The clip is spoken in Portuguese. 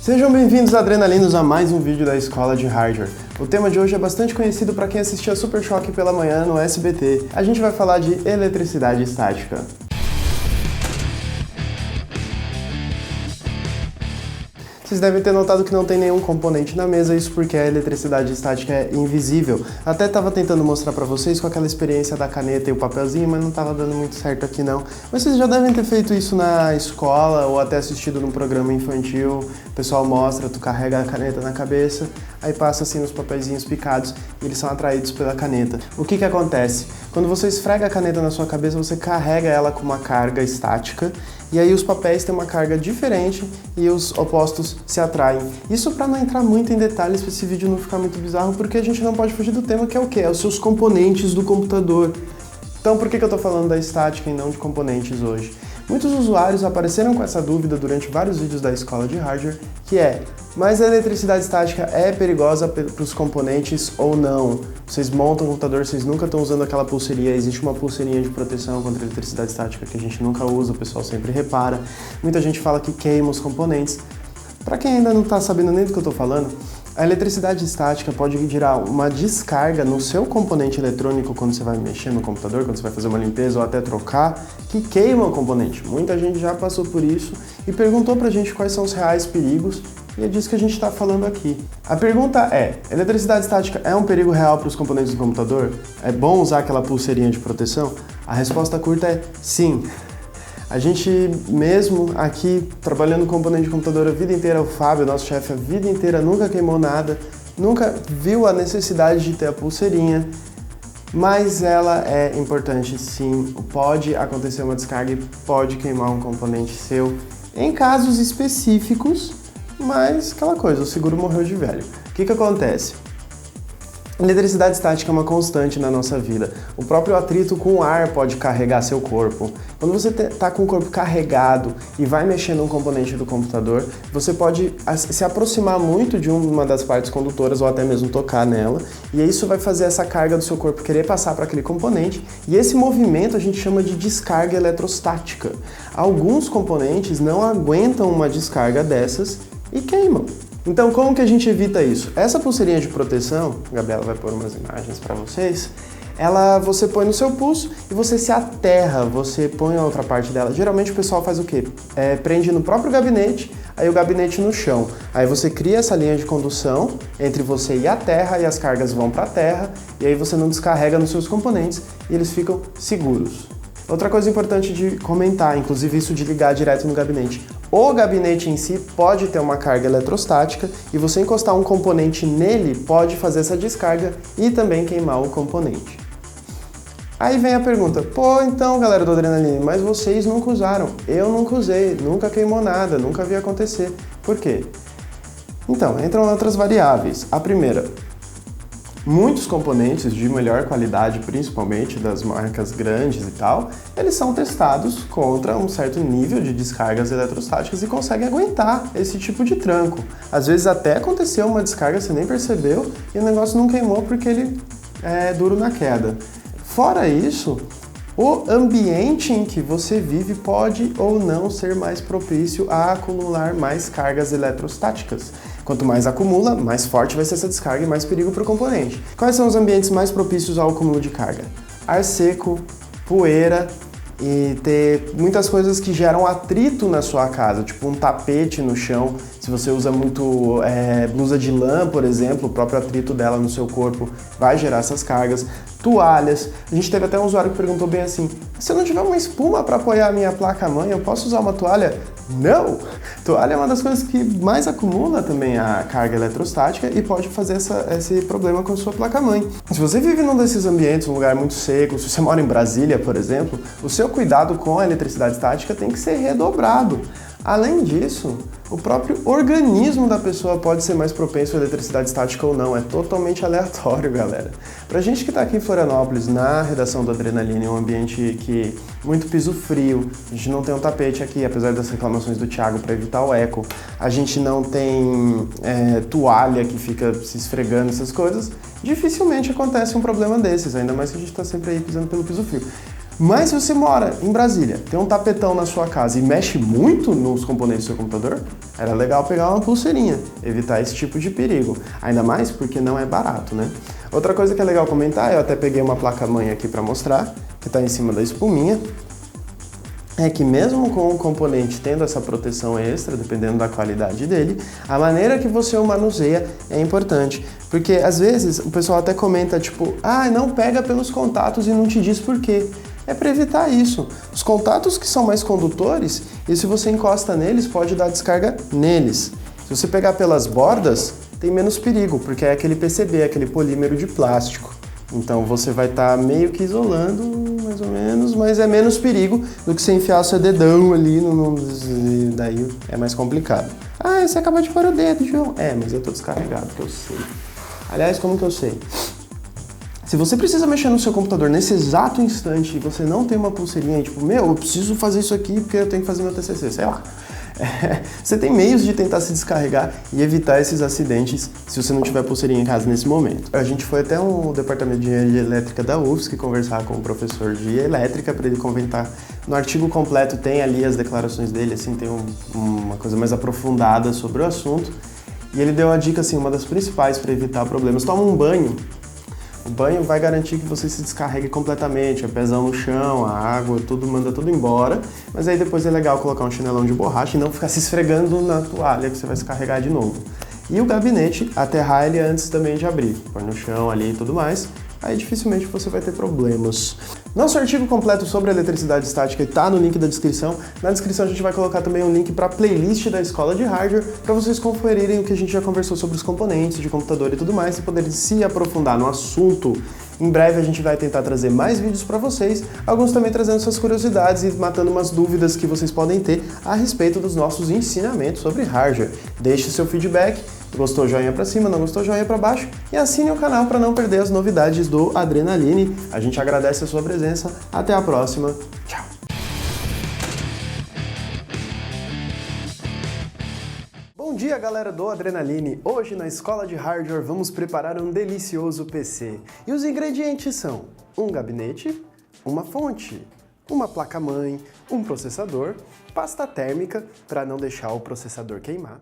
Sejam bem-vindos, adrenalinos, a mais um vídeo da Escola de Hardware. O tema de hoje é bastante conhecido para quem assistia Super Choque pela manhã no SBT. A gente vai falar de eletricidade estática. Vocês devem ter notado que não tem nenhum componente na mesa, isso porque a eletricidade estática é invisível. Até estava tentando mostrar para vocês com aquela experiência da caneta e o papelzinho, mas não estava dando muito certo aqui não. Mas vocês já devem ter feito isso na escola ou até assistido num programa infantil. O pessoal mostra, tu carrega a caneta na cabeça, aí passa assim nos papeizinhos picados e eles são atraídos pela caneta. O que acontece? Quando você esfrega a caneta na sua cabeça, você carrega ela com uma carga estática, e aí os papéis têm uma carga diferente e os opostos se atraem. Isso para não entrar muito em detalhes, para esse vídeo não ficar muito bizarro, porque a gente não pode fugir do tema, que é o quê? É os seus componentes do computador. Então por que eu estou falando da estática e não de componentes hoje? Muitos usuários apareceram com essa dúvida durante vários vídeos da Escola de Hardware, que é: mas a eletricidade estática é perigosa para os componentes ou não? Vocês montam o computador, vocês nunca estão usando aquela pulseirinha, existe uma pulseirinha de proteção contra a eletricidade estática que a gente nunca usa, o pessoal sempre repara. Muita gente fala que queima os componentes. Para quem ainda não está sabendo nem do que eu estou falando, a eletricidade estática pode gerar uma descarga no seu componente eletrônico quando você vai mexer no computador, quando você vai fazer uma limpeza ou até trocar, que queima o componente. Muita gente já passou por isso e perguntou pra gente quais são os reais perigos, e é disso que a gente está falando aqui. A pergunta é: eletricidade estática é um perigo real para os componentes do computador? É bom usar aquela pulseirinha de proteção? A resposta curta é sim. A gente mesmo aqui, trabalhando com componente de computador a vida inteira, o Fábio, nosso chefe, a vida inteira nunca queimou nada, nunca viu a necessidade de ter a pulseirinha, mas ela é importante sim. Pode acontecer uma descarga e pode queimar um componente seu em casos específicos, mas aquela coisa, o seguro morreu de velho. O que acontece? Eletricidade estática é uma constante na nossa vida. O próprio atrito com o ar pode carregar seu corpo. Quando você está com o corpo carregado e vai mexer num componente do computador, você pode se aproximar muito de uma das partes condutoras ou até mesmo tocar nela, e isso vai fazer essa carga do seu corpo querer passar para aquele componente, e esse movimento a gente chama de descarga eletrostática. Alguns componentes não aguentam uma descarga dessas e queimam. Então, como que a gente evita isso? Essa pulseirinha de proteção, a Gabriela vai pôr umas imagens para vocês, você põe no seu pulso e você se aterra, você põe a outra parte dela. Geralmente o pessoal faz o quê? Prende no próprio gabinete, aí o gabinete no chão. Aí você cria essa linha de condução entre você e a terra, e as cargas vão para a terra, e aí você não descarrega nos seus componentes e eles ficam seguros. Outra coisa importante de comentar, inclusive isso de ligar direto no gabinete. O gabinete em si pode ter uma carga eletrostática e você encostar um componente nele pode fazer essa descarga e também queimar o componente. Aí vem a pergunta: pô, então galera do Adrenaline, mas vocês nunca usaram. Eu nunca usei, nunca queimou nada, nunca vi acontecer. Por quê? Então, entram outras variáveis. A primeira: muitos componentes de melhor qualidade, principalmente das marcas grandes e tal, eles são testados contra um certo nível de descargas eletrostáticas e conseguem aguentar esse tipo de tranco. Às vezes até aconteceu uma descarga, você nem percebeu, e o negócio não queimou porque ele é duro na queda. Fora isso, o ambiente em que você vive pode ou não ser mais propício a acumular mais cargas eletrostáticas. Quanto mais acumula, mais forte vai ser essa descarga e mais perigo para o componente. Quais são os ambientes mais propícios ao acúmulo de carga? Ar seco, poeira e ter muitas coisas que geram atrito na sua casa, tipo um tapete no chão. Se você usa muito blusa de lã, por exemplo, o próprio atrito dela no seu corpo vai gerar essas cargas. Toalhas. A gente teve até um usuário que perguntou bem assim: se eu não tiver uma espuma para apoiar a minha placa-mãe, eu posso usar uma toalha? Não! Toalha é uma das coisas que mais acumula também a carga eletrostática e pode fazer esse problema com a sua placa-mãe. Se você vive num desses ambientes, um lugar muito seco, se você mora em Brasília, por exemplo, o seu cuidado com a eletricidade estática tem que ser redobrado. Além disso, o próprio organismo da pessoa pode ser mais propenso à eletricidade estática ou não. É totalmente aleatório, galera. Pra gente que tá aqui em Florianópolis, na redação do Adrenaline, um ambiente que muito piso frio, a gente não tem um tapete aqui, apesar das reclamações do Thiago para evitar o eco, a gente não tem toalha que fica se esfregando, essas coisas, dificilmente acontece um problema desses, ainda mais que a gente tá sempre aí pisando pelo piso frio. Mas se você mora em Brasília, tem um tapetão na sua casa e mexe muito nos componentes do seu computador, era legal pegar uma pulseirinha, evitar esse tipo de perigo. Ainda mais porque não é barato, né? Outra coisa que é legal comentar, eu até peguei uma placa-mãe aqui para mostrar, que está em cima da espuminha, é que mesmo com o componente tendo essa proteção extra, dependendo da qualidade dele, a maneira que você o manuseia é importante. Porque às vezes o pessoal até comenta tipo, não pega pelos contatos e não te diz por quê. É para evitar isso. Os contatos que são mais condutores, e se você encosta neles, pode dar descarga neles. Se você pegar pelas bordas, tem menos perigo, porque é aquele PCB, aquele polímero de plástico. Então você vai estar meio que isolando, mais ou menos, mas é menos perigo do que você enfiar seu dedão ali, daí é mais complicado. Você acabou de pôr o dedo, João. Mas eu tô descarregado, que eu sei. Aliás, como que eu sei? Se você precisa mexer no seu computador nesse exato instante e você não tem uma pulseirinha, tipo, eu preciso fazer isso aqui porque eu tenho que fazer meu TCC, sei lá. Você tem meios de tentar se descarregar e evitar esses acidentes se você não tiver pulseirinha em casa nesse momento. A gente foi até o departamento de engenharia elétrica da UFSC conversar com o professor de elétrica para ele comentar. No artigo completo tem ali as declarações dele, assim, tem uma coisa mais aprofundada sobre o assunto. E ele deu a dica, assim, uma das principais para evitar problemas. Toma um banho. O banho vai garantir que você se descarregue completamente, a pezão no chão, a água, manda tudo embora, mas aí depois é legal colocar um chinelão de borracha e não ficar se esfregando na toalha que você vai se carregar de novo. E o gabinete, aterrar ele antes também de abrir, põe no chão ali e tudo mais, aí dificilmente você vai ter problemas. Nosso artigo completo sobre a eletricidade estática está no link da descrição. Na descrição a gente vai colocar também um link para a playlist da Escola de Hardware, para vocês conferirem o que a gente já conversou sobre os componentes de computador e tudo mais, e poderem se aprofundar no assunto. Em breve a gente vai tentar trazer mais vídeos para vocês, alguns também trazendo suas curiosidades e matando umas dúvidas que vocês podem ter a respeito dos nossos ensinamentos sobre hardware. Deixe seu feedback. Gostou, joinha pra cima, não gostou, joinha pra baixo, e assine o canal para não perder as novidades do Adrenaline. A gente agradece a sua presença, até a próxima, tchau! Bom dia, galera do Adrenaline! Hoje na Escola de Hardware vamos preparar um delicioso PC. E os ingredientes são um gabinete, uma fonte, uma placa-mãe, um processador, pasta térmica para não deixar o processador queimar,